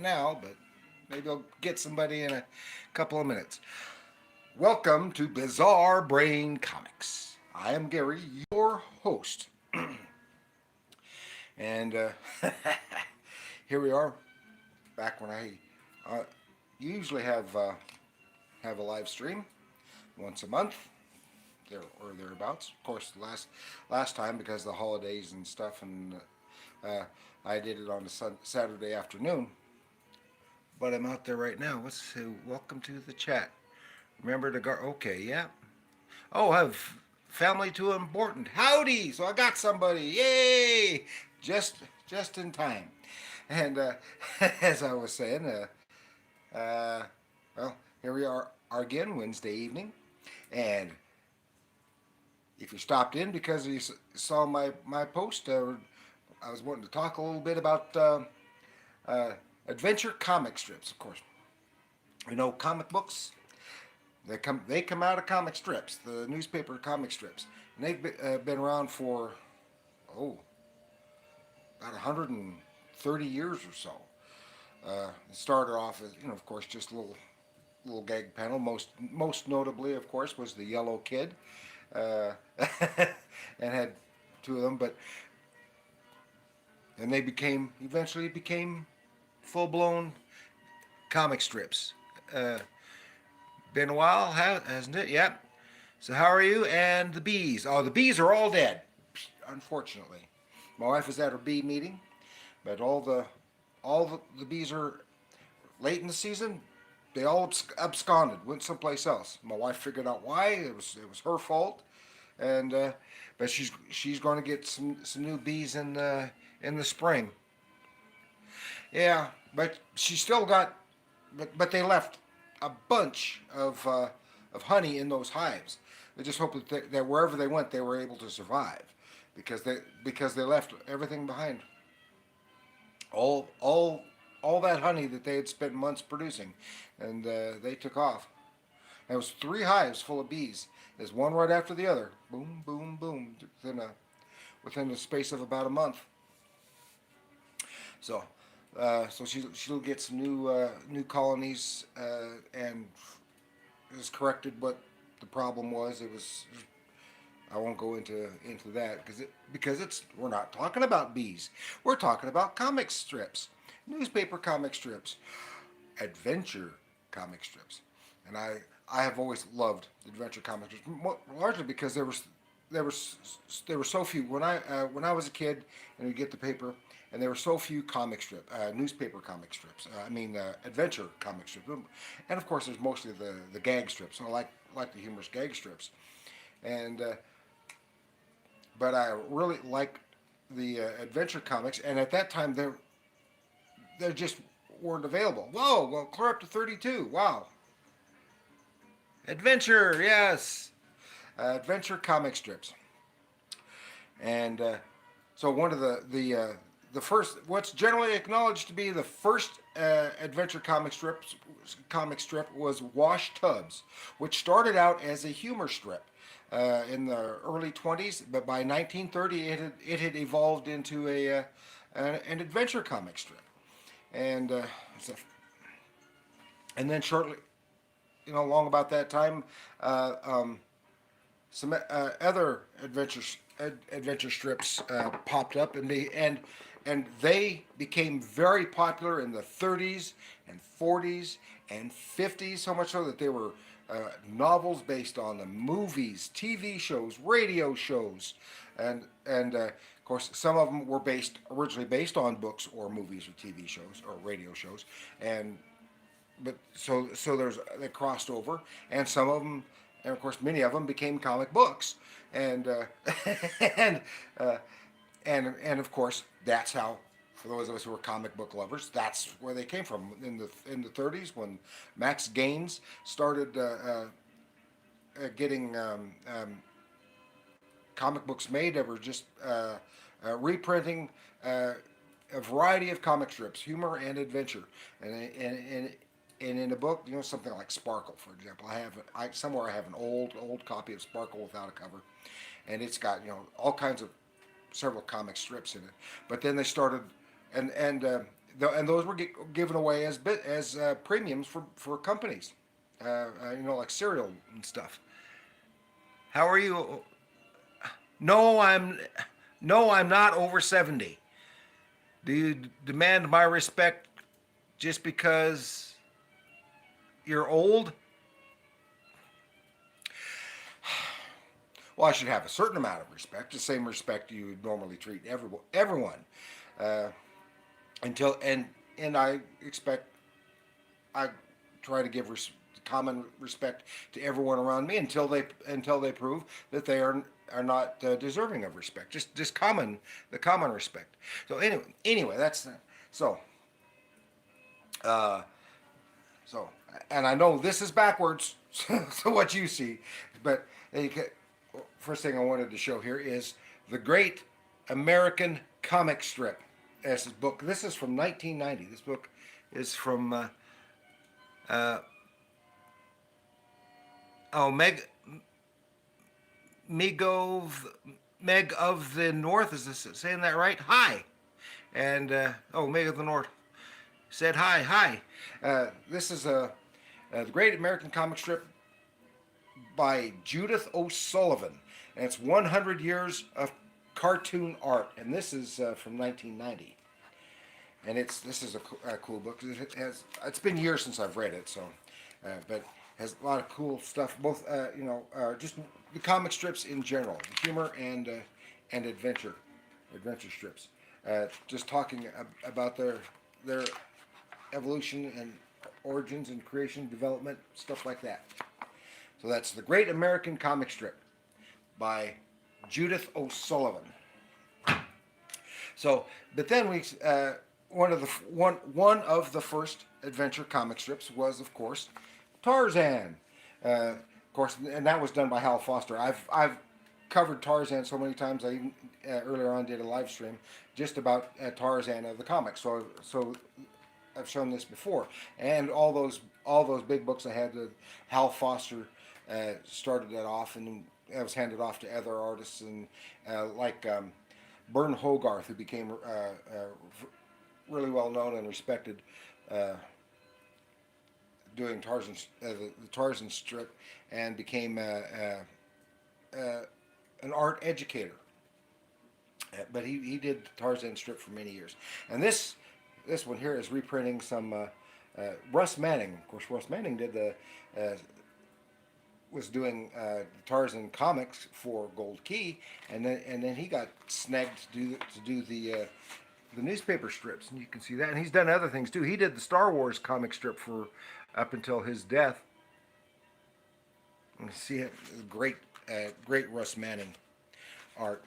now, but maybe I'll get somebody in a couple of minutes. Welcome to Bizarre Brain Comics. I am Gary, your host, and here we are. Back when I usually have a live stream once a month, there or thereabouts. Of course, the last time because of the holidays and stuff, and uh, I did it on a Saturday afternoon. But I'm out there right now. Welcome to the chat. Remember to go. Okay, yeah. Oh, have family too important. Howdy! So I got somebody. Yay! Just just in time. And as I was saying, uh, well, here we are again Wednesday evening, and if you stopped in because you saw my post, I was wanting to talk a little bit about uh, adventure comic strips. Of course, you know comic books. They come out of comic strips, the newspaper comic strips, and they've been around for oh about 130 years or so. It started off as of course, just a little gag panel. Most notably, of course, was the Yellow Kid, uh, and had two of them. But and they eventually became full blown comic strips. Uh, been a while, hasn't it? Yep. So how are you? And the bees? Oh, the bees are all dead, unfortunately. My wife was at her bee meeting, but all the bees are late in the season. They all absconded, went someplace else. My wife figured out why. It was her fault, and but she's going to get some new bees in the spring. Yeah, but she still got, but they left a bunch of honey in those hives. They just hoped that wherever they went, they were able to survive, because they left everything behind. All all all that honey that they had spent months producing, and they took off. There was three hives full of bees. There's one right after the other. Boom, boom, boom. Within the space of about a month. So, so she'll get some new colonies, and has corrected what the problem was. It was I won't go into that because it's we're not talking about bees. We're talking about comic strips, newspaper comic strips, adventure comic strips, and I have always loved adventure comic strips, largely because there was there were so few when I was a kid and we get the paper, and there were so few newspaper comic strips. I mean, adventure comic strips, and of course there's mostly the gag strips. I like the humorous gag strips, and but I really like the adventure comics. And at that time they just weren't available. Whoa, well, clear up to 32. Wow, adventure, yes, adventure comic strips. And so one of the first, what's generally acknowledged to be the first adventure comic strip was Wash Tubbs, which started out as a humor strip in the early 20s, but by 1930 it had evolved into an adventure comic strip, and so, and then shortly, along about that time, uh, um, some other adventure strips popped up, and they became very popular in the 30s and 40s and 50s. So much so that they were novels based on the movies, TV shows, radio shows, and of course some of them were originally based on books or movies or TV shows or radio shows, and but so there's they crossed over, and some of them, and of course many of them became comic books, and and uh, and of course that's how, for those of us who are comic book lovers, that's where they came from in the 30s when Max Gaines started getting comic books made that were just reprinting uh, a variety of comic strips, humor and adventure, and in a book, something like Sparkle, for example. Somewhere I have an old copy of Sparkle without a cover, and it's got all kinds of several comic strips in it. But then they started, and and those were given away as premiums for companies, like cereal and stuff. How are you? No, I'm not over 70. Do you demand my respect just because you're old? Well, I should have a certain amount of respect, the same respect you would normally treat everyone. Uh, and I expect I try to give common respect to everyone around me until they prove that they are not deserving of respect. Just the common respect. So anyway, that's so. Uh, so, and I know this is backwards, so what you see, but first thing I wanted to show here is the Great American Comic Strip. This book. This is from 1990. This book is from uh, Meg Megov Meg of the North. Is this saying that right? Hi, and Meg of the North said hi. This is the Great American Comic Strip by Judith O'Sullivan, and it's 100 years of cartoon art, and this is from 1990. And this is a cool book. It's been years since I've read it, so but has a lot of cool stuff. Both just the comic strips in general, humor and adventure strips. Just talking about their evolution and origins and creation, development, stuff like that. So that's the Great American Comic Strip by Judith O'Sullivan. So, but then one of the first adventure comic strips was, of course, Tarzan. Of course, and that was done by Hal Foster. I've covered Tarzan so many times. I even earlier on did a live stream just about Tarzan of the comics. So I've shown this before, and all those big books I had. Hal Foster started that off, and it was handed off to other artists, and like Bern Hogarth, who became really well known and respected doing the Tarzan strip, and became an art educator. But he did the Tarzan strip for many years, and this one here is reprinting some Russ Manning. Of course, Russ Manning did was doing Tarzan comics for Gold Key, and then he got snagged to do the newspaper strips, and you can see that. And he's done other things too. He did the Star Wars comic strip for up until his death. You see it, great Russ Manning art.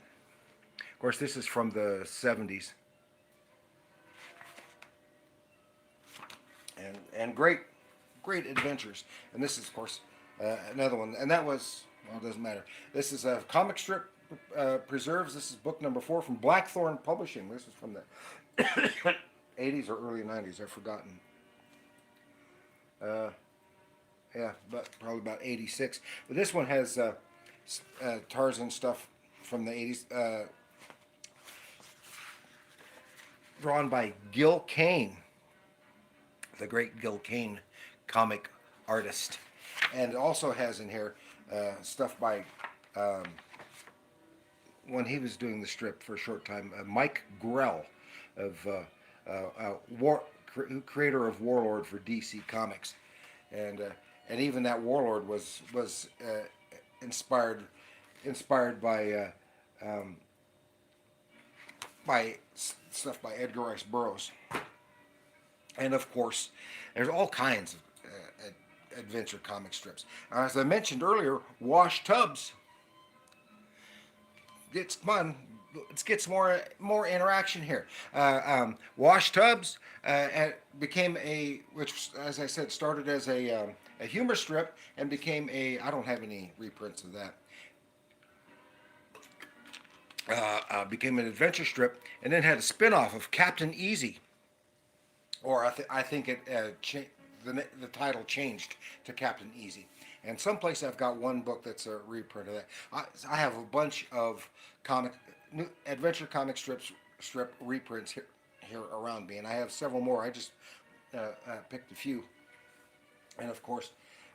Of course, this is from the 70s. And great adventures. And this is, of course, another one. And that was, well, it doesn't matter. This is a comic strip preserves. This is book number 4 from Blackthorn Publishing. This is from the 80s or early 90s. I've forgotten. Yeah, but probably about 86. But this one has Tarzan stuff from the 80s, drawn by Gil Kane, the great Gil Kane comic artist. And it also has in here stuff by, when he was doing the strip for a short time, Mike Grell, of creator of Warlord for DC Comics. And even that Warlord was inspired by stuff by Edgar Rice Burroughs. And of course, there's all kinds of adventure comic strips. As I mentioned earlier, Wash Tubbs. It's fun. It gets more interaction here. Wash Tubbs became which, as I said, started as a humor strip and became I don't have any reprints of that. Became an adventure strip, and then had a spin-off of Captain Easy. Or I think the title changed to Captain Easy. And someplace I've got one book that's a reprint of that. I have a bunch of adventure comic strip reprints here around me, and I have several more. I just picked a few, and of course,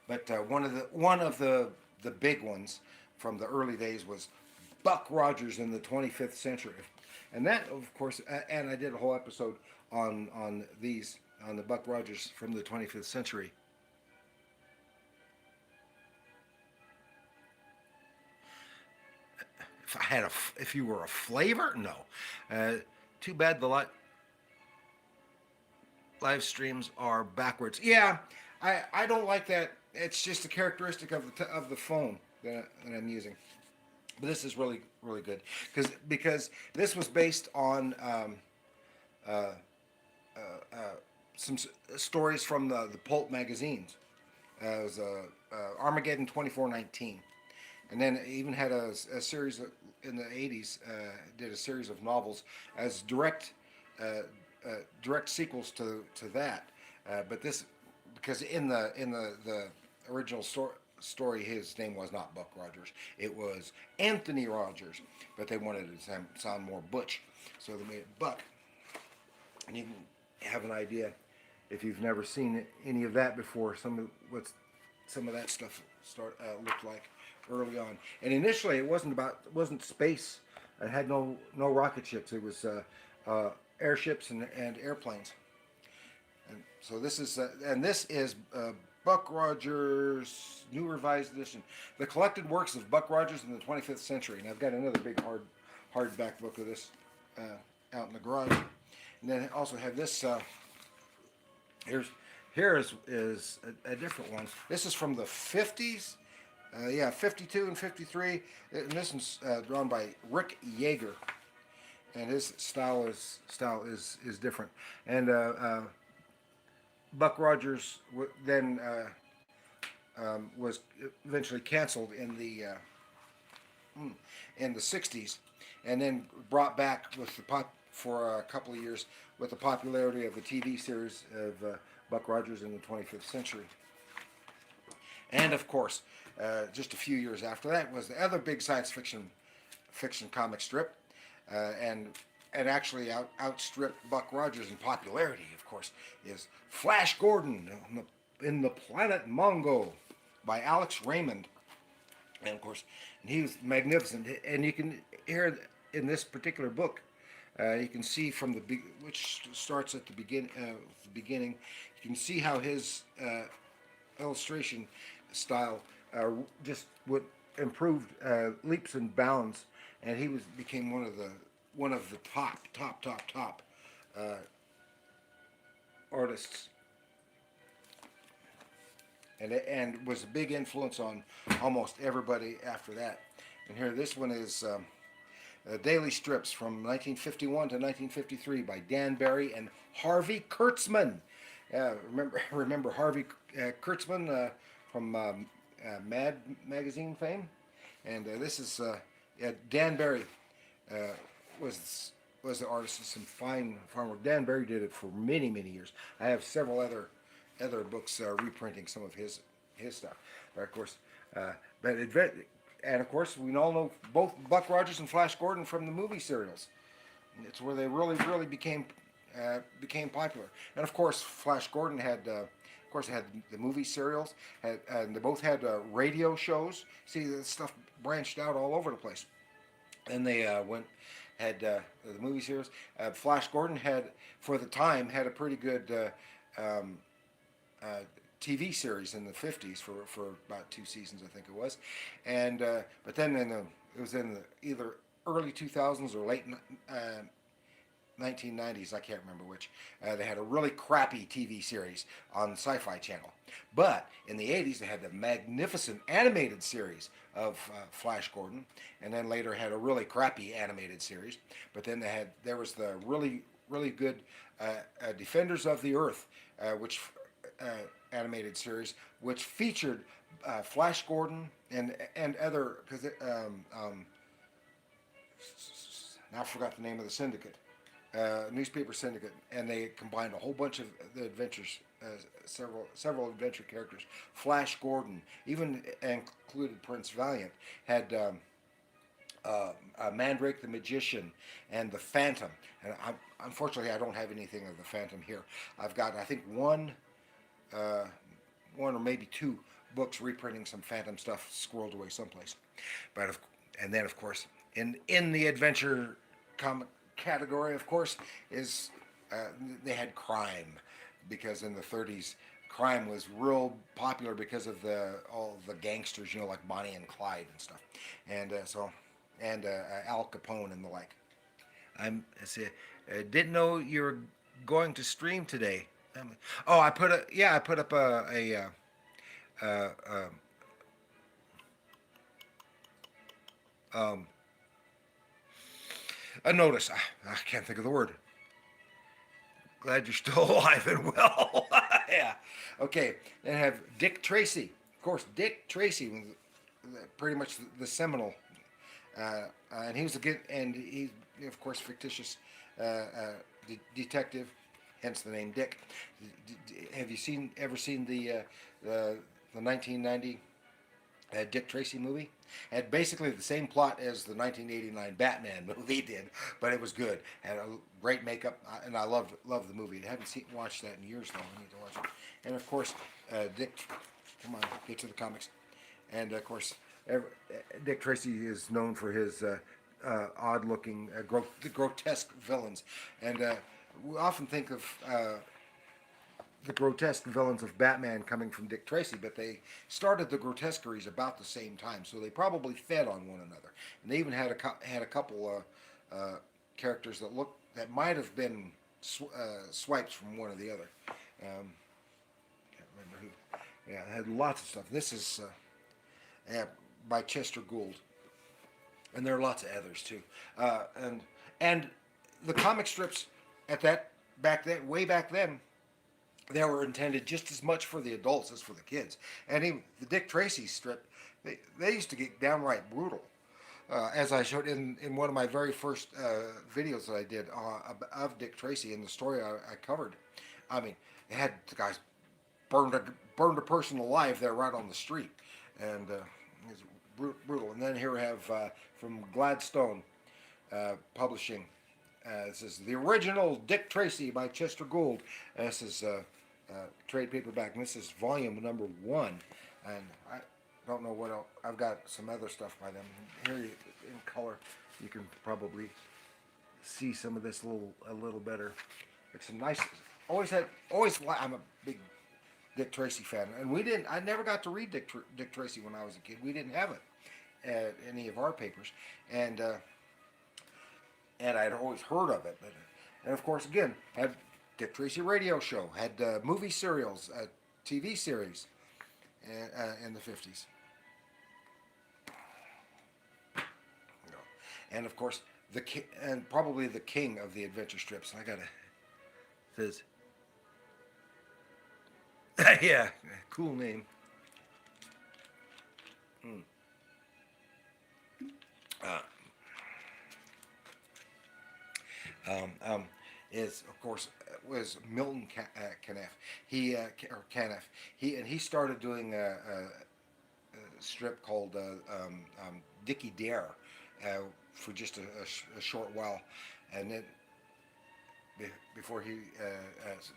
but one of the big ones from the early days was Buck Rogers in the 25th century, and that of course, and I did a whole episode on these on the Buck Rogers from the 25th century. If you were a flavor, no. Uh, Too bad the live streams are backwards. Yeah, I don't like that. It's just a characteristic of the phone that I'm using. But this is really good because this was based on uh, some stories from the pulp magazines. It was Armageddon 2419, and then it even had a series in the 80s. Did a series of novels as uh, direct sequels to that. But this because in the original story, his name was not Buck Rogers. It was Anthony Rogers, but they wanted it to sound more butch, so they made it Buck. And you can have an idea if you've never seen any of that before. Some of that stuff looked like early on. And initially, it wasn't space. It had no rocket ships. It was airships and airplanes. And so this is Buck Rogers New Revised Edition, the collected works of Buck Rogers in the 25th century. And I've got another big hardback book of this out in the garage. And then I also have this. Here is a different one. This is from the 50s. 52 and 53. And this one's drawn by Rick Yeager, and his style is different. And Buck Rogers then was eventually canceled in the 60s, and then brought back with the for a couple of years with the popularity of the TV series of Buck Rogers in the 25th century. And of course, just a few years after that was the other big science fiction comic strip, and actually outstripped Buck Rogers in popularity. Of course, is Flash Gordon in the Planet Mongo by Alex Raymond, and of course, he was magnificent. And you can hear in this particular book, you can see from which starts at the beginning. You can see how his illustration style just would improved leaps and bounds, and he became one of the top artists, and was a big influence on almost everybody after that. And here, this one is Daily Strips from 1951 to 1953 by Dan Barry and Harvey Kurtzman. Remember Harvey Kurtzman from Mad magazine fame? And this is Dan Barry was the artist of some fine work. Dan Barry did it for many years. I have several other books reprinting some of his stuff. But of course, and of course, we all know both Buck Rogers and Flash Gordon from the movie serials. It's where they really became popular. And of course, Flash Gordon had the movie serials, and they both had radio shows. See, this stuff branched out all over the place. And they had the movie series. Flash Gordon for the time, had a pretty good TV series in the 50s for about 2 seasons, I think it was. And but then it was in the either early 2000s or late 1990s, I can't remember which. They had a really crappy TV series on Sci-Fi Channel. But in the 80s, they had the magnificent animated series of Flash Gordon, and then later had a really crappy animated series. But then there was the really good Defenders of the Earth, which animated series, which featured Flash Gordon and other, because now I forgot the name of the syndicate. Newspaper syndicate, and they combined a whole bunch of the adventures, several adventure characters. Flash Gordon, even included Prince Valiant, had Mandrake the Magician, and the Phantom. And unfortunately, I don't have anything of the Phantom here. I've got, I think, uh, one or maybe two books reprinting some Phantom stuff squirreled away someplace. But and then of course in the adventure comic category, of course, is they had crime, because in the 30s crime was real popular because of the all the gangsters, like Bonnie and Clyde and stuff, and Al Capone and the like. I see. Didn't know you were going to stream today. Oh, I put up uh, um, um, a notice. I can't think of the word. Glad you're still alive and well. Yeah. Okay. And have Dick Tracy. Of course, Dick Tracy was pretty much the seminal, and he was a good, and he, of course, fictitious detective, hence the name Dick. Have you ever seen the 1990 Dick Tracy movie? Had basically the same plot as the 1989 Batman movie did, but it was good. Had a great makeup, and I loved the movie. I haven't watched that in years though. I need to watch it. And of course, Dick. Come on, get to the comics. And of course, Dick Tracy is known for his odd-looking, grotesque villains, and we often think of the grotesque villains of Batman coming from Dick Tracy, but they started the grotesqueries about the same time, so they probably fed on one another. And they even had a couple characters that might have been swipes from one or the other. Can't remember who. Yeah, it had lots of stuff. This is by Chester Gould, and there are lots of others too. And the comic strips at that way back then, they were intended just as much for the adults as for the kids. And even the Dick Tracy strip, they used to get downright brutal. As I showed in one of my very first videos that I did of Dick Tracy, in the story I covered, I mean, they had the guys burned a person alive there right on the street, and it was brutal. And then here we have from Gladstone Publishing. This is the original Dick Tracy by Chester Gould. This is trade paperback, and this is volume number 1. And I don't know what else. I've got some other stuff by them. Here in color, you can probably see some of this a little better. It's some nice. I'm a big Dick Tracy fan, and I never got to read Dick Tracy when I was a kid. We didn't have it at any of our papers, and I'd always heard of it. And of course, again, had Dick Tracy radio show, had movie serials, TV series in the 50s. And of course, probably the king of the adventure strips. I gotta says, yeah, cool name. Mm. Is of course was Milton Caniff. He started doing a strip called Dickie Dare for just a short while, and then before he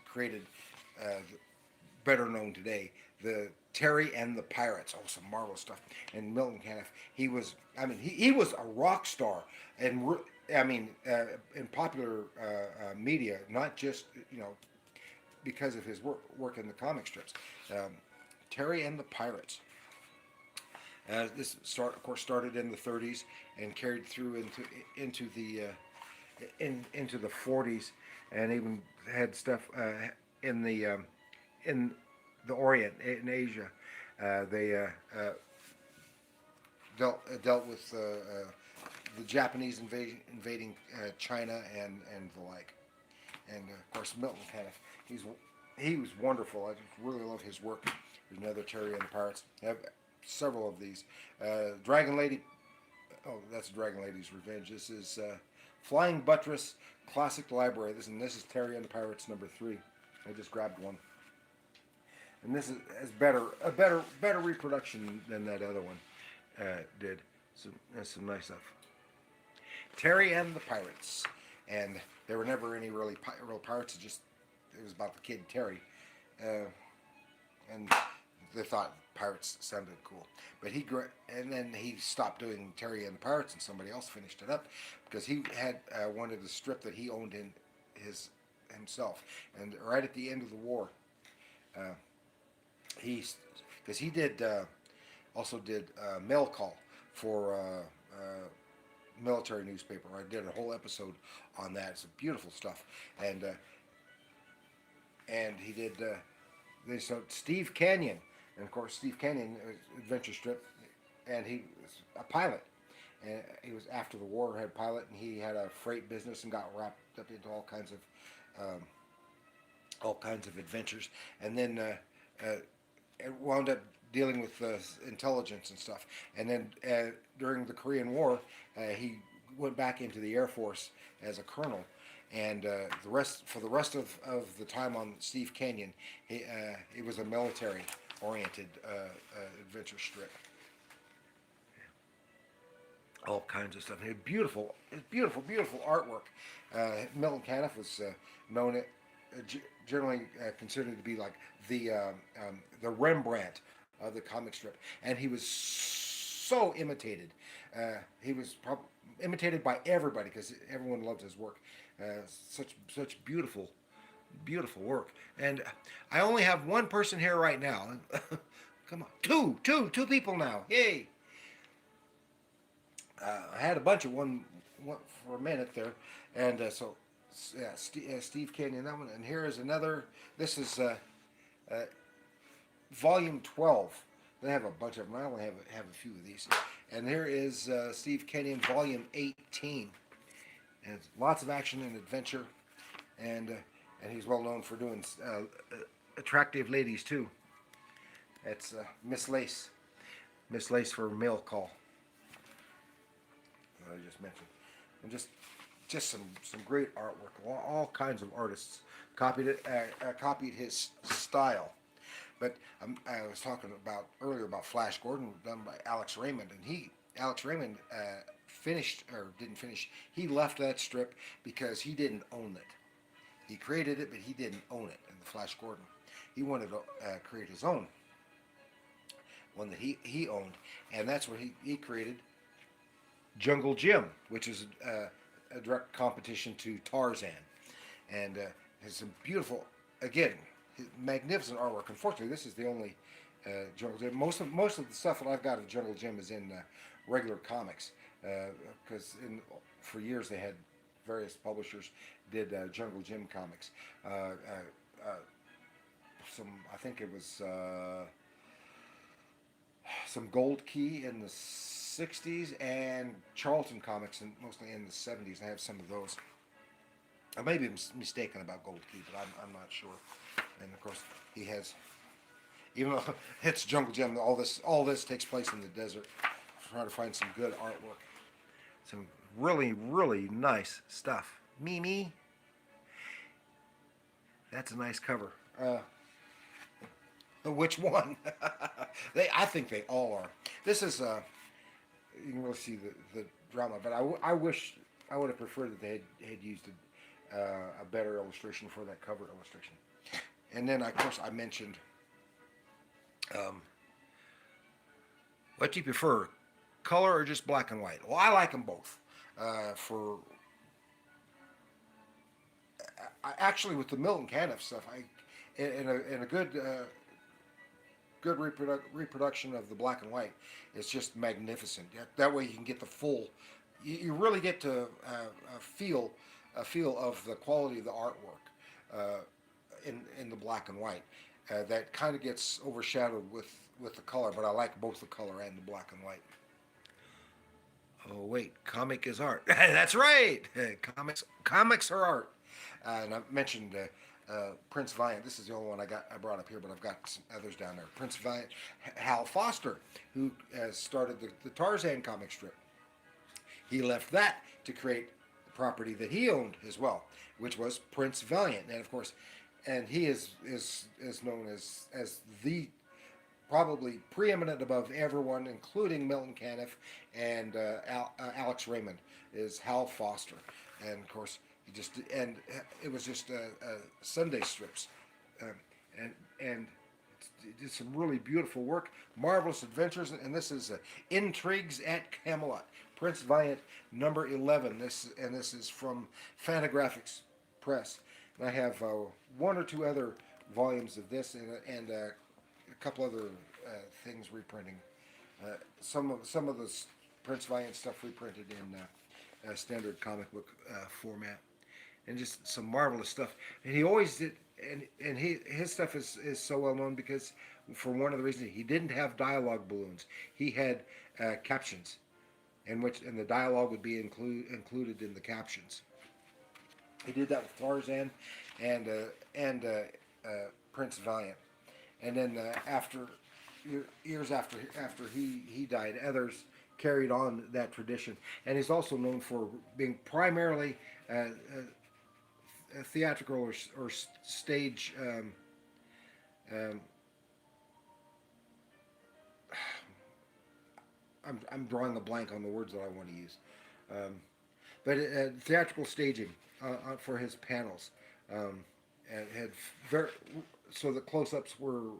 created better known today, the Terry and the Pirates. Oh, some marvelous stuff. And Milton Caniff, he was a rock star, and in popular media, not just because of his work in the comic strips. Terry and the Pirates. This of course started in the 30s and carried through into the 40s, and even had stuff in the Orient, in Asia. They dealt with the Japanese invading China and the like. And of course, Milton Caniff, he was wonderful. I just really love his work. There's another Terry and the Pirates. I have several of these. Dragon Lady. Oh, that's Dragon Lady's Revenge. This is Flying Buttress Classic Library. This is Terry and the Pirates number 3. I just grabbed one. And this is a better reproduction than that other one did. So that's some nice stuff. Terry and the Pirates, and there were never any really real pirates. It was about the kid Terry, and they thought pirates sounded cool. But and then he stopped doing Terry and the Pirates, and somebody else finished it up because he had wanted a strip that he owned in his himself. And right at the end of the war, uh, he because he did also did mail call for military newspaper. I did a whole episode on that. It's beautiful stuff, and he did. So Steve Canyon, and of course Steve Canyon adventure strip, and he was a pilot. And he was after the war had pilot, and he had a freight business and got wrapped up into all kinds of adventures, and then it wound up dealing with intelligence and stuff. And then during the Korean War, he went back into the Air Force as a colonel. And the rest of the time on Steve Canyon, it was a military-oriented adventure strip. All kinds of stuff. And it's beautiful artwork. Milton Caniff was known generally considered to be like the Rembrandt of the comic strip, and he was so imitated. He was imitated by everybody because everyone loved his work. Such beautiful work. And I only have one person here right now. Come on, two people now. Yay! I had a bunch of one for a minute there, and so yeah, Steve Canyon, that one. And here is another. This is volume 12. They have a bunch of them. I only have a few of these. And here is Steve Canyon, volume 18. And lots of action and adventure, and he's well known for doing attractive ladies too. That's Miss Lace for mail call. I just mentioned, and just some great artwork. All kinds of artists copied his style. But I was talking earlier about Flash Gordon, done by Alex Raymond, and Alex Raymond finished or didn't finish. He left that strip because he didn't own it. He created it, but he didn't own it. In the Flash Gordon, he wanted to create his own one that he owned, and that's what he created. Jungle Jim, which is a direct competition to Tarzan, and has some beautiful, again, magnificent artwork. Unfortunately, this is the only Jungle Jim. Most of the stuff that I've got of Jungle Jim is in regular comics, because for years they had various publishers did Jungle Jim comics. I think it was some Gold Key in the 60s and Charlton comics, mostly in the 70s. I have some of those. I may be mistaken about Gold Key, but I'm not sure. And of course, he has, even though it's Jungle Jim, all this takes place in the desert. Trying to find some good artwork, some really nice stuff. Mimi, that's a nice cover. Which one? I think they all are. This is you can really see the drama, but I wish I would have preferred that they had used a better illustration for that cover illustration. And then of course I mentioned, what do you prefer, color or just black and white? Well, I like them both. Actually, with the Milton Caniff stuff, in a good reproduction of the black and white, it's just magnificent. That way, you can get the full. You really get to feel of the quality of the artwork in the black and white. That kind of gets overshadowed with the color, but I like both the color and the black and white. Oh wait, comic is art. That's right. Comics are art. And I mentioned Prince Valiant. This is the only one I brought up here, but I've got some others down there. Prince Valiant, Hal Foster, who started the Tarzan comic strip. He left that to create the property that he owned as well, which was Prince Valiant. And of course, and he is known as the probably preeminent above everyone, including Milton Caniff and Alex Raymond, is Hal Foster, and of course he just and it was just Sunday strips, um, and and did some really beautiful work, marvelous adventures, and this is Intrigues at Camelot, Prince Valiant number 11. This is from Fantagraphics Press, and I have one or two other volumes of this and a couple other things reprinting. Some of the Prince Valiant stuff reprinted in standard comic book format, and just some marvelous stuff. And he always did, and his stuff is so well known because for one of the reasons he didn't have dialogue balloons, he had captions, and the dialogue would be included in the captions. He did that with Tarzan and Prince Valiant, and then years after he died, others carried on that tradition. And he's also known for being primarily theatrical or stage. I'm drawing a blank on the words that I want to use, but theatrical staging for his panels, and had very so the close-ups were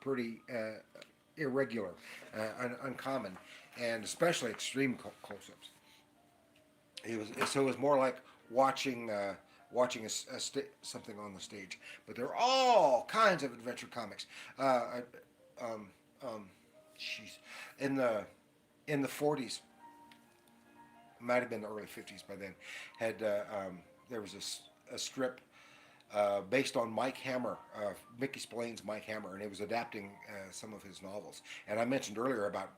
pretty irregular, uncommon, and especially extreme close-ups. It was more like watching something on the stage. But there are all kinds of adventure comics. Jeez, in the 40s, might have been the early 50s by then, had there was a strip based on Mike Hammer, Mickey Spillane's Mike Hammer, and it was adapting some of his novels. And I mentioned earlier about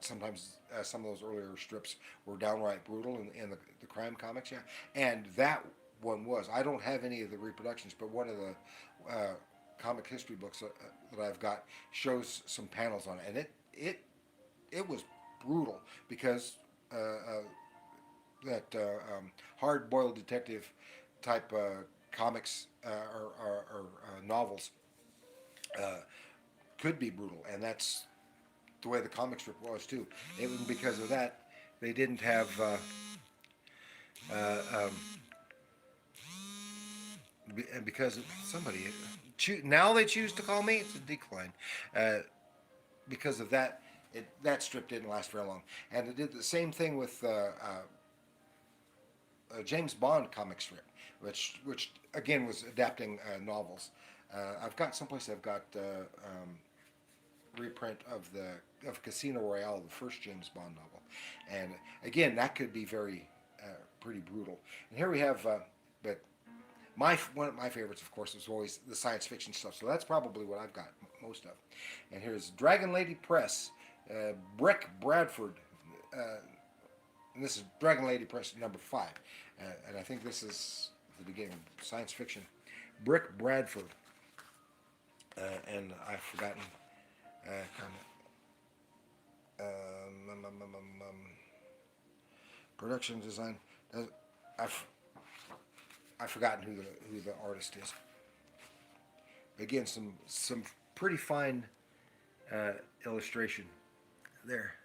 sometimes some of those earlier strips were downright brutal in the crime comics, yeah. And that one was. I don't have any of the reproductions, but one of the comic history books that I've got shows some panels on it, and it was brutal because that hard-boiled detective type comics or novels could be brutal, and that's the way the comic strip was too. Even because of that, they didn't have and because somebody now they choose to call me, it's a decline. Because of that, that strip didn't last very long, and it did the same thing with a James Bond comic strip, which again was adapting novels. I've got reprint of Casino Royale, the first James Bond novel, and again that could be very pretty brutal. And here we have, but one of my favorites, of course, is always the science fiction stuff. So that's probably what I've got most of. And here's Dragon Lady Press, Brick Bradford, and this is Dragon Lady Press number 5, and I think this is the beginning of science fiction. Brick Bradford, and I've forgotten. Production design. I've forgotten who the artist is. Again, some pretty fine illustration there.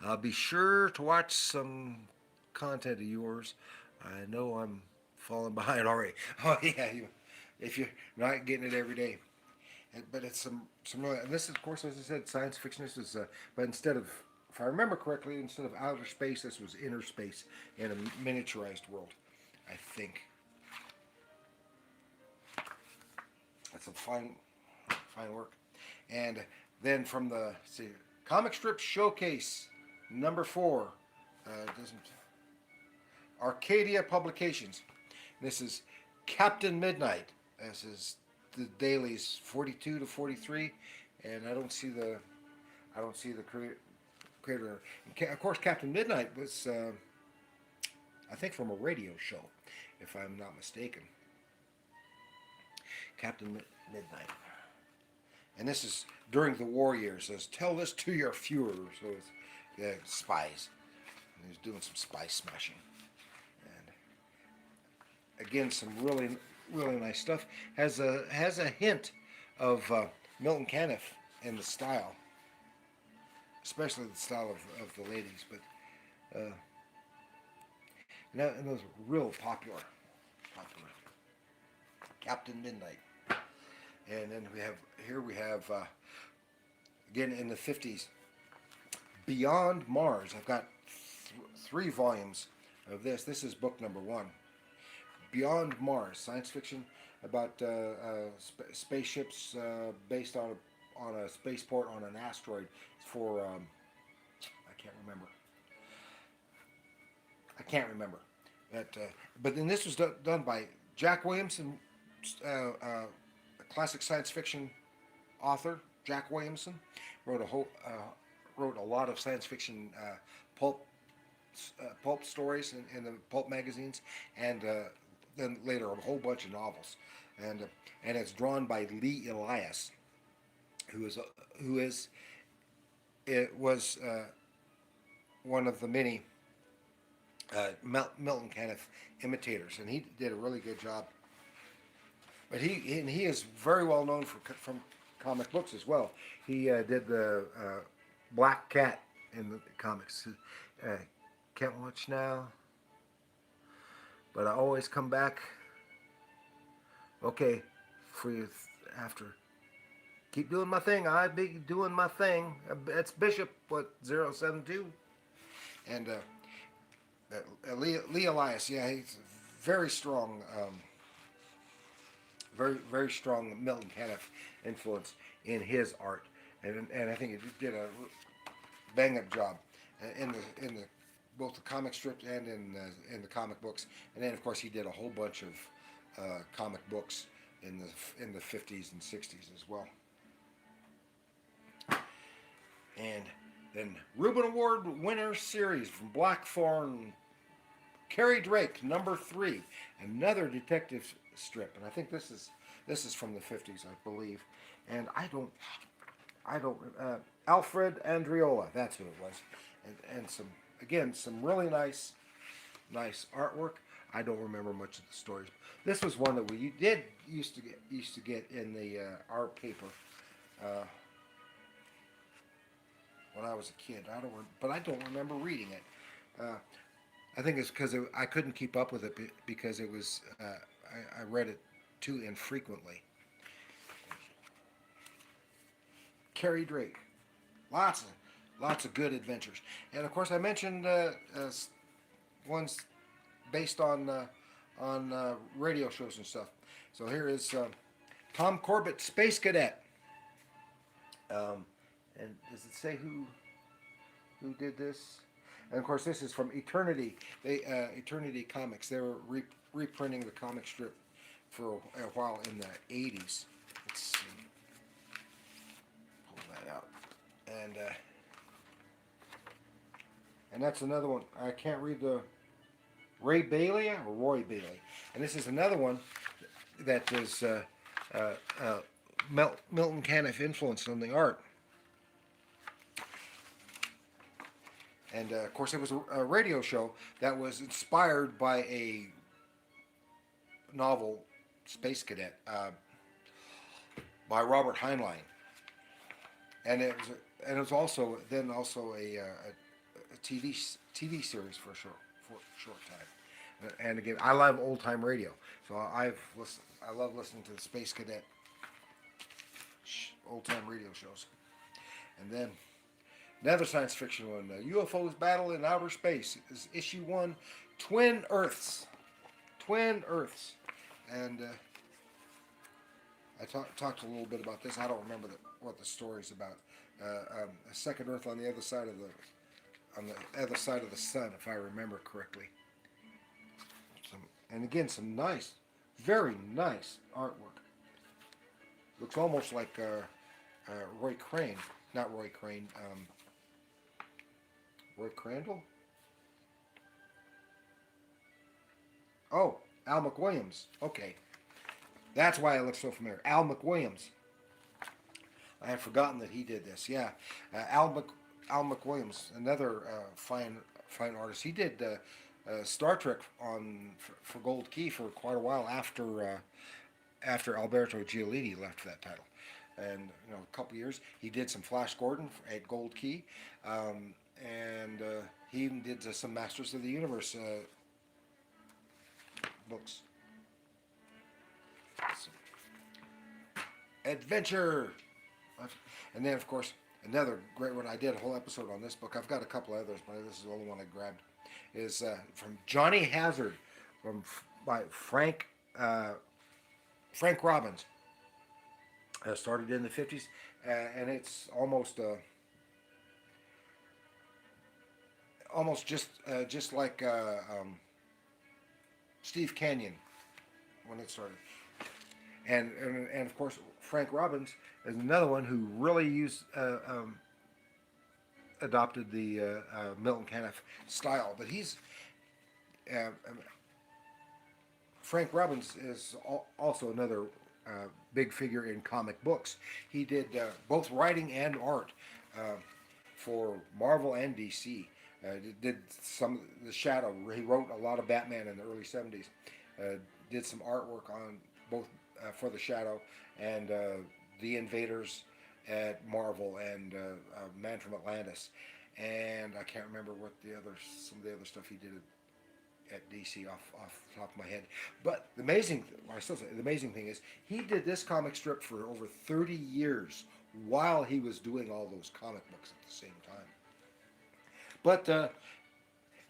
I'll be sure to watch some content of yours. I know I'm falling behind already. Oh yeah, if you're not getting it every day. But it's some really, and this is, of course, as I said, science fiction. This is, but instead of, if I remember correctly, instead of outer space, this was inner space in a miniaturized world, I think. That's some fine work. And then from the comic strip showcase number 4, Arcadia Publications. This is Captain Midnight. This is the dailies 42 to 43, and I don't see the creator. Of course, Captain Midnight was, I think, from a radio show, if I'm not mistaken. Captain Midnight, and this is during the war years. It says, "Tell this to your Fuhrer." So it's spies. And he's doing some spy smashing, and again, some really really nice stuff. Has a hint of Milton Caniff in the style, especially the style of the ladies. But and those are real popular. Captain Midnight, and then we have again in the 50s, Beyond Mars. I've got 3 volumes of this. This is book number 1. Beyond Mars, science fiction about spaceships based on a spaceport on an asteroid for I can't remember that. But then this was done by Jack Williamson, a classic science fiction author. Jack Williamson wrote a lot of science fiction pulp stories in the pulp magazines, and then later a whole bunch of novels, and it's drawn by Lee Elias, who is it was one of the many Milton Caniff imitators, and he did a really good job. But he is very well known from comic books as well. He did the Black Cat in the comics. Can't watch now, but I always come back. Okay, for you after. Keep doing my thing. I be doing my thing. It's Bishop 072, and Lee Elias. Yeah, he's very strong. Very strong Milton Caniff influence in his art, and I think he did a bang up job in the both the comic strips and in the comic books. And then of course he did a whole bunch of comic books in the 50s and 60s as well. And then Reuben Award winner series from Blackthorn, Carrie Drake, number 3, another detective strip, and I think this is from the 50s, I believe. And I don't Alfred Andriola, that's who it was, and some really nice artwork. I don't remember much of the stories. This was one that we used to get in the our paper when I was a kid. But I don't remember reading it. I think it's because I couldn't keep up with it because it was I read it too infrequently. Carrie Drake, lots of good adventures, and of course I mentioned ones based on radio shows and stuff. So here is Tom Corbett, Space Cadet, and does it say who did this? And of course this is from Eternity. Eternity Comics. They were reprinting the comic strip for a while in the 80s. Let's see. Pull that out. And that's another one. I can't read the Ray Bailey or Roy Bailey. And this is another one that is Milton Caniff influence on the art. And of course, it was a radio show that was inspired by a novel, Space Cadet, by Robert Heinlein. And it was also a TV series for a short time. And again, I love old time radio, so I love listening to the Space Cadet old time radio shows. And then another science fiction one, UFOs Battle in Outer Space, is issue 1, Twin Earths. And I talked a little bit about this. I don't remember what the story's about. A second Earth on the other side of the sun, if I remember correctly. And again, some nice, very nice artwork. Looks almost like Roy Crane, not Roy Crane. Roy Crandall? Oh, Al McWilliams. Okay. That's why it looks so familiar. Al McWilliams. I had forgotten that he did this. Yeah. Al McWilliams, another fine artist. He did Star Trek for Gold Key for quite a while after Alberto Giolitti left for that title. And a couple years he did some Flash Gordon at Gold Key, and he even did some Masters of the Universe books. So, Adventure, and then of course another great one. I did a whole episode on this book. I've got a couple others, but this is the only one I grabbed. Is from Johnny Hazard, by Frank Robbins. Started in the 50s, and it's almost just like Steve Canyon when it started. And of course Frank Robbins is another one who really adopted the Milton Caniff style. But Frank Robbins is also another big figure in comic books. He did both writing and art for Marvel and DC. Did some of the Shadow. He wrote a lot of Batman in the early 70s. Did some artwork on both for the Shadow and the Invaders at Marvel and Man from Atlantis. And I can't remember some of the other stuff he did at DC off the top of my head. But the amazing thing is he did this comic strip for over 30 years while he was doing all those comic books at the same time. But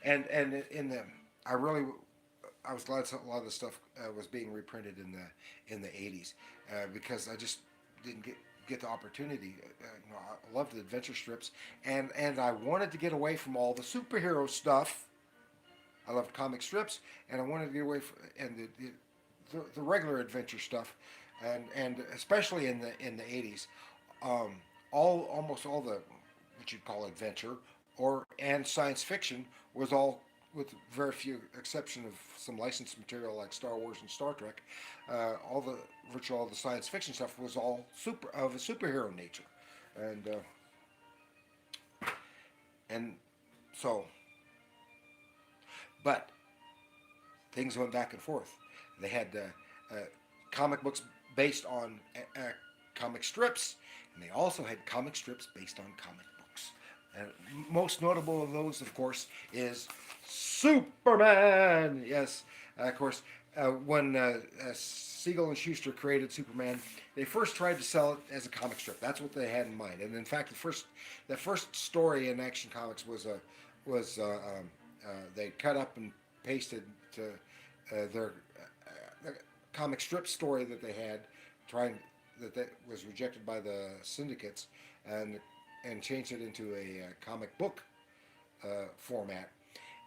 and in the I was glad a lot of the stuff was being reprinted in the 80s because I just didn't get the opportunity. I loved the adventure strips, and I wanted to get away from all the superhero stuff. I loved comic strips, and I wanted to get away from the regular adventure stuff, and especially in the 80s, almost all the what you'd call adventure and science fiction was all, with very few exception of some licensed material like Star Wars and Star Trek, virtually all the science fiction stuff was all of a superhero nature, and so. But things went back and forth. They had comic books based on comic strips, and they also had comic strips based on comic books. And most notable of those, of course, is Superman. Yes, of course, when Siegel and Schuster created Superman, they first tried to sell it as a comic strip. That's what they had in mind. And in fact, the first story in Action Comics was they cut up and pasted to their comic strip story that they had, that was rejected by the syndicates, and changed it into a comic book format.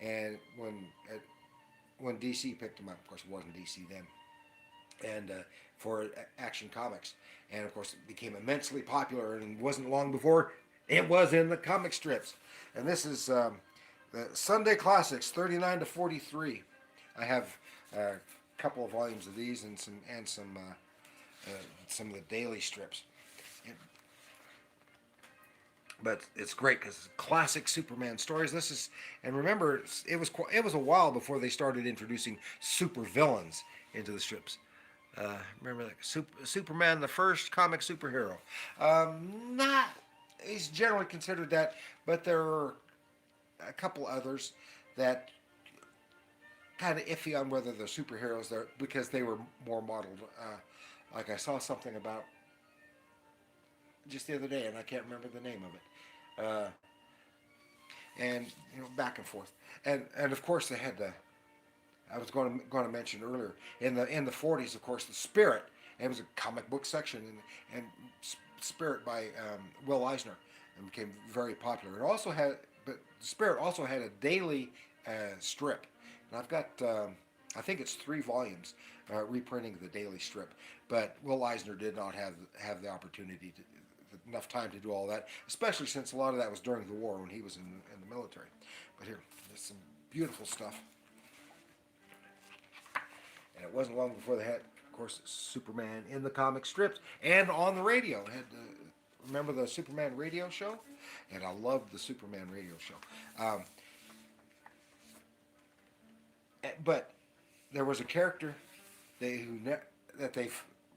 And when DC picked them up, of course it wasn't DC then, and for Action Comics, and of course it became immensely popular, and it wasn't long before it was in the comic strips. And this is the Sunday Classics 39 to 43. I have a couple of volumes of these and some of the daily strips. But it's great because it's classic Superman stories. And remember, it was a while before they started introducing super villains into the strips. Remember, like Superman, the first comic superhero. He's generally considered that, but there are a couple others that kind of iffy on whether they're superheroes there because they were more modeled. Like I saw something about just the other day, and I can't remember the name of it. And back and forth, and of course they had I was going to mention earlier in the 40s, of course, the Spirit. It was a comic book section, and Spirit by Will Eisner, and became very popular. But the Spirit also had a daily strip, and I've got I think it's 3 volumes reprinting the daily strip. But Will Eisner did not have the opportunity enough time to do all that, especially since a lot of that was during the war when he was in the military. But here, there's some beautiful stuff. And it wasn't long before they had, of course, Superman in the comic strips and on the radio. Remember the Superman radio show? And I loved the Superman radio show. But there was a character that they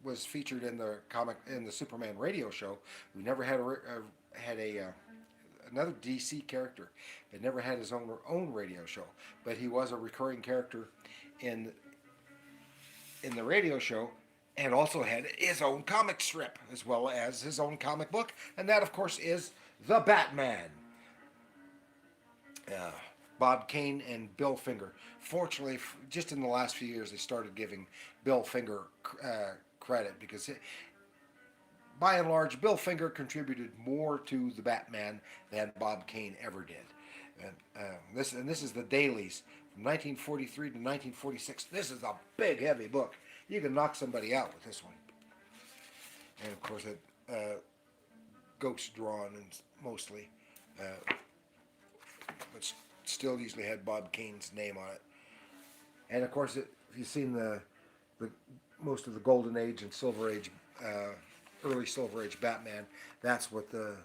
was featured in the Superman radio show who never had another DC character, but never had his own radio show. But he was a recurring character in the radio show, and also had his own comic strip as well as his own comic book, and that of course is the Batman. Uh, Bob Kane and Bill Finger. Fortunately, just in the last few years, they started giving Bill Finger credit because, by and large, Bill Finger contributed more to the Batman than Bob Kane ever did. And this is the dailies from 1943 to 1946. This is a big, heavy book. You can knock somebody out with this one. And of course, ghost drawn and mostly, but still usually had Bob Kane's name on it. And of course, if you've seen the most of the Golden Age and Silver Age, early Silver Age Batman, that's what the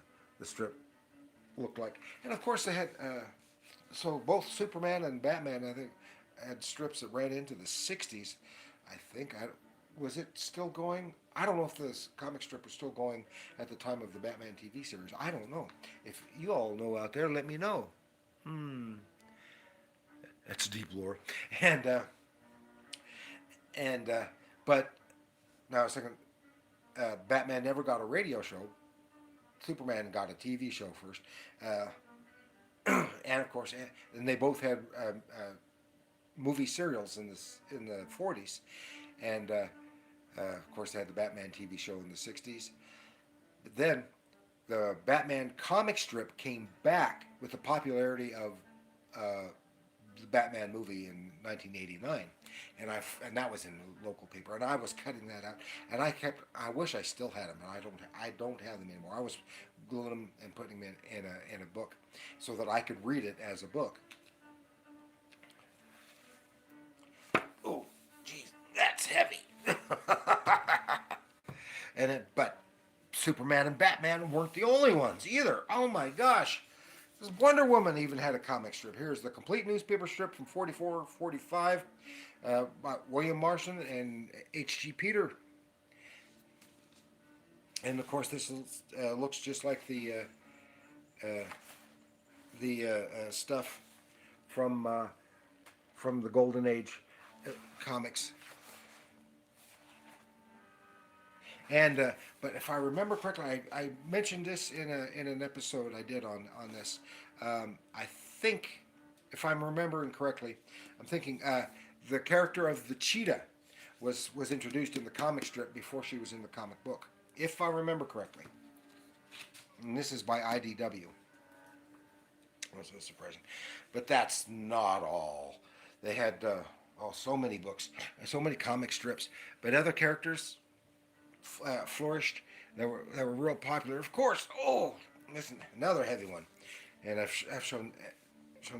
strip looked like. And of course, they had so both Superman and Batman, I think, had strips that ran into the '60s. I think was it still going? I don't know if this comic strip was still going at the time of the Batman TV series. I don't know. If you all know out there, let me know. That's deep lore. But now I was thinking, Batman never got a radio show. Superman got a TV show first, and of course, and they both had movie serials in the '40s, and of course they had the Batman TV show in the '60s. But then the Batman comic strip came back with the popularity of the Batman movie in 1989, and that was in the local paper, and I was cutting that out, and I wish I still had them, and I don't have them anymore. I was gluing them and putting them in a book so that I could read it as a book. Oh, geez, that's heavy. But Superman and Batman weren't the only ones either. Oh my gosh. Wonder Woman even had a comic strip. Here's the complete newspaper strip from 44, 45 by William Marston and H.G. Peter. And of course, this looks just like the stuff from the Golden Age comics. And but if I remember correctly, I mentioned this in an episode I did on this. I think, if I'm remembering correctly, I'm thinking the character of the cheetah was introduced in the comic strip before she was in the comic book, if I remember correctly. And this is by IDW. That's so surprising, but that's not all. They had so many books, so many comic strips, but other characters flourished. They were real popular. Of course, listen, another heavy one, and I've shown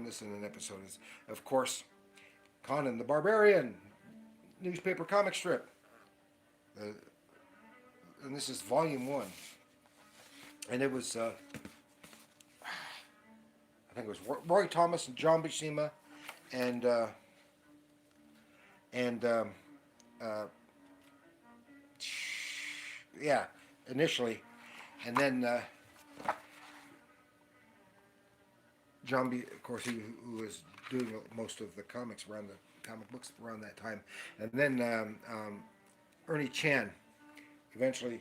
this in an episode. Is, of course, Conan the Barbarian newspaper comic strip, and this is volume 1, and it was I think it was Roy Thomas and John Buscema, and yeah, initially, and then John B. Of course, who was doing most of the comics around the comic books around that time, and then Ernie Chan eventually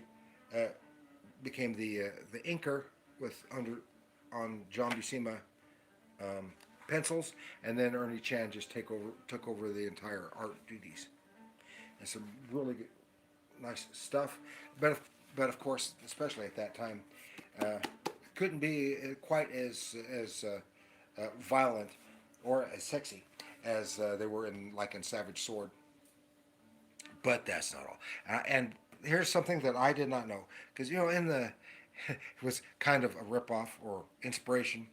became the inker on John Buscema pencils, and then Ernie Chan just took over the entire art duties, and some really good, nice stuff, but of course, especially at that time, couldn't be quite as violent or as sexy as they were in Savage Sword. But that's not all. And here's something that I did not know, because it was kind of a ripoff or inspiration,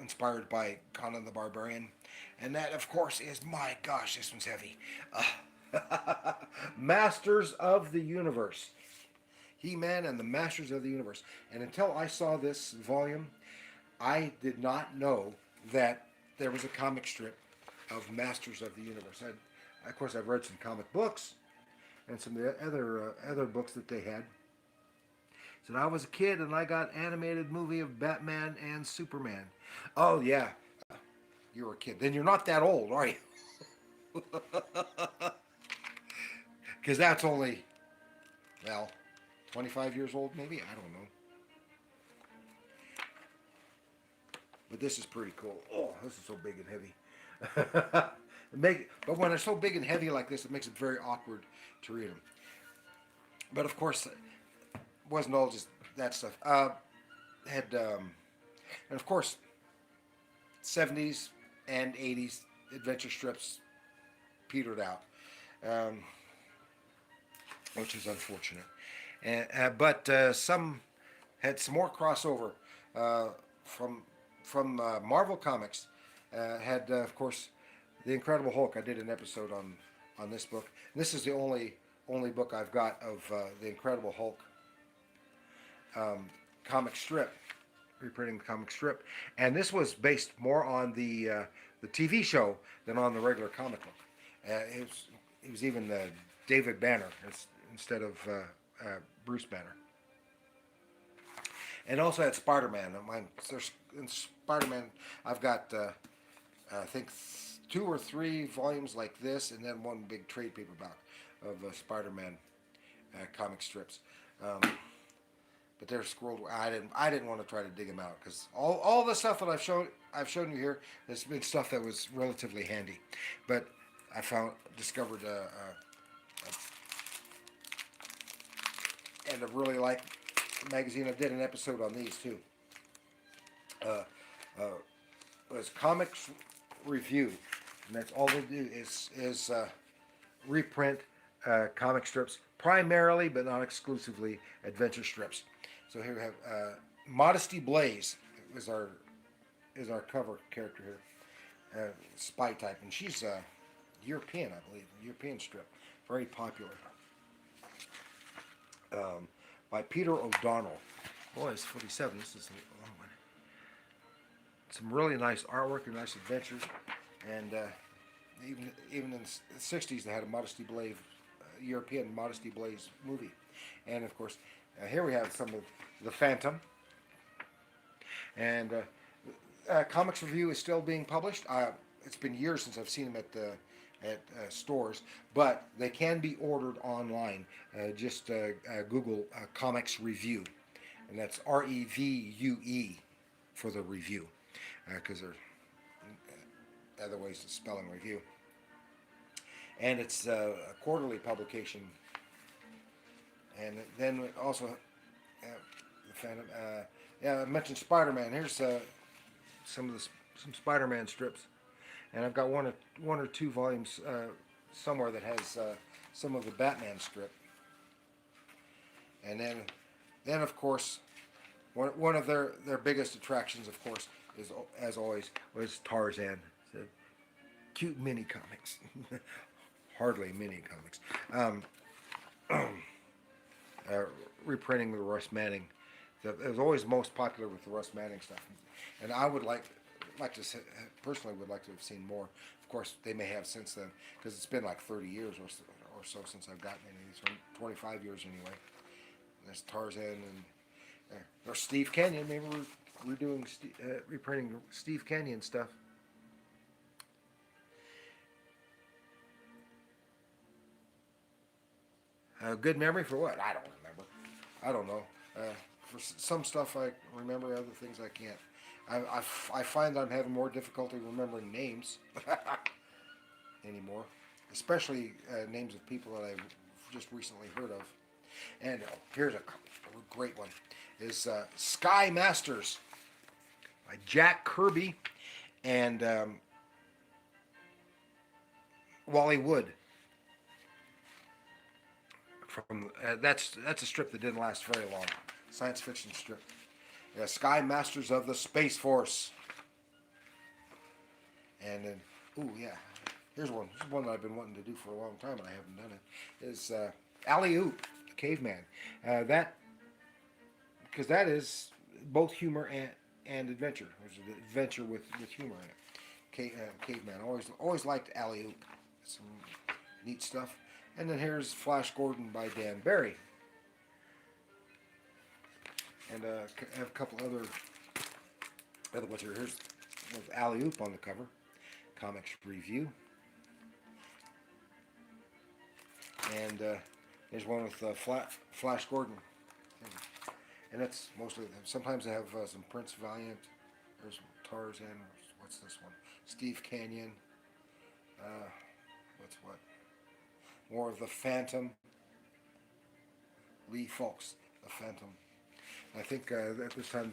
inspired by Conan the Barbarian, and that, of course, is, my gosh, this one's heavy. Masters of the Universe. He-Man and the Masters of the Universe. And until I saw this volume, I did not know that there was a comic strip of Masters of the Universe. Of course, I've read some comic books and some of the other books that they had. So I was a kid and I got animated movie of Batman and Superman. Oh yeah, you were a kid. Then you're not that old, are you? Because that's only, well, 25 years old maybe. I don't know. But this is pretty cool. Oh, this is so big and heavy. But when it's so big and heavy like this, it makes it very awkward to read them. But of course, it wasn't all just that stuff. And of course, 70s and 80s adventure strips petered out, um, which is unfortunate. But some had some more crossover uh, from Marvel Comics. Had of course the Incredible Hulk. I did an episode on this book. And this is the only book I've got of the Incredible Hulk comic strip, reprinting the comic strip, and this was based more on the TV show than on the regular comic book. It was even David Banner instead of Bruce Banner, and also had Spider-Man. There's in Spider-Man. I've got I think 2 or 3 volumes like this, and then one big trade paperback of Spider-Man comic strips. But they're scrolled. I didn't want to try to dig them out because all the stuff that I've shown you here has been stuff that was relatively handy. But I discovered and I really like the magazine. I did an episode on these too. It was Comics Review, and that's all they do is reprint comic strips, primarily but not exclusively adventure strips. So here we have Modesty Blaze is our cover character here, spy type, and she's European, I believe, European strip, very popular. By Peter O'Donnell. Boy, it's 47. This is a long one. Some really nice artwork and nice adventures, and even in the 60s they had a Modesty Blaze, European Modesty Blaze movie, and of course here we have some of the Phantom, and Comics Review is still being published. It's been years since I've seen them at stores, but they can be ordered online. Just Google Comics Review, and that's REVUE for the review, because there are other ways of spelling review. And it's a quarterly publication. And then also, the Phantom. I mentioned Spider-Man. Here's some Spider-Man strips, and I've got one or two volumes somewhere that has some of the Batman strip. And then of course, one of their biggest attractions, of course, is, as always, was Tarzan. It's cute mini comics, hardly mini comics. Reprinting the Russ Manning. It was always most popular with the Russ Manning stuff, and I would like to personally would like to have seen more. Of course, they may have since then, because it's been like 30 years or so since I've gotten any of these. 25 years anyway. There's Tarzan, and there's Steve Canyon. Maybe we're doing reprinting Steve Canyon stuff. Good memory for what? I don't remember. I don't know. For some stuff I remember, other things I can't. I find I'm having more difficulty remembering names anymore, especially names of people that I've just recently heard of. And here's a great one: is Sky Masters by Jack Kirby and Wally Wood. From that's a strip that didn't last very long. Science fiction strip. Yeah, Sky Masters of the Space Force. And then, here's one. This is one that I've been wanting to do for a long time and I haven't done it. Is Alley Oop, the Caveman. Because that is both humor and adventure. There's an adventure with humor in it. Caveman. Always liked Alley Oop. Some neat stuff. And then here's Flash Gordon by Dan Barry. And I have a couple other ones here. Here's with Alley Oop on the cover. Comics Review. And there's one with Flash Gordon. And that's mostly, sometimes I have some Prince Valiant. There's Tarzan. What's this one? Steve Canyon. What? More of the Phantom. Lee Fawkes, the Phantom. I think at this time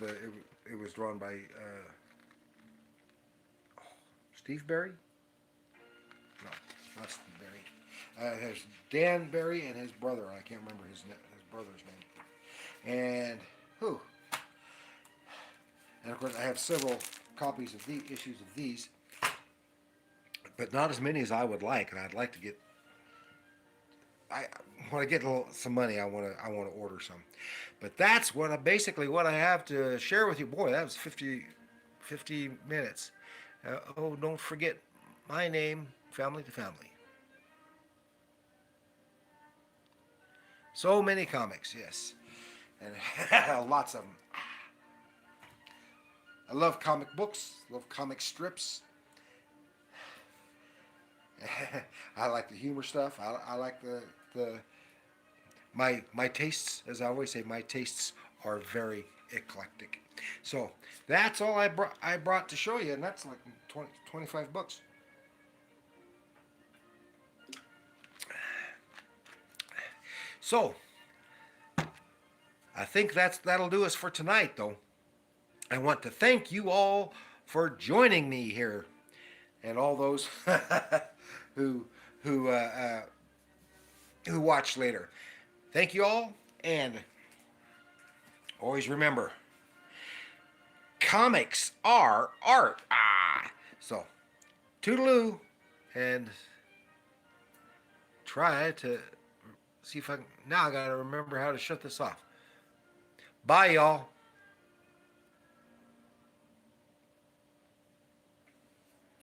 it was drawn by Steve Barry? No, not Steve Barry. It has Dan Barry and his brother. I can't remember his brother's name. And who? And of course, I have several copies of the issues of these, but not as many as I would like. And I'd like to get. When I get some money, I want to order some. But that's basically what I have to share with you. Boy, that was 50 minutes. Don't forget my name, Family to Family. So many comics, yes. And lots of them. I love comic books, love comic strips. I like the humor stuff. I like my tastes, as I always say, my tastes are very eclectic. So that's all I brought to show you, and that's like 25 books. So I think that'll do us for tonight, though. I want to thank you all for joining me here, and all those who watch later. Thank you all, and always remember, comics are art. So, toodaloo, and try to see if I can. Now I gotta remember how to shut this off. Bye, y'all.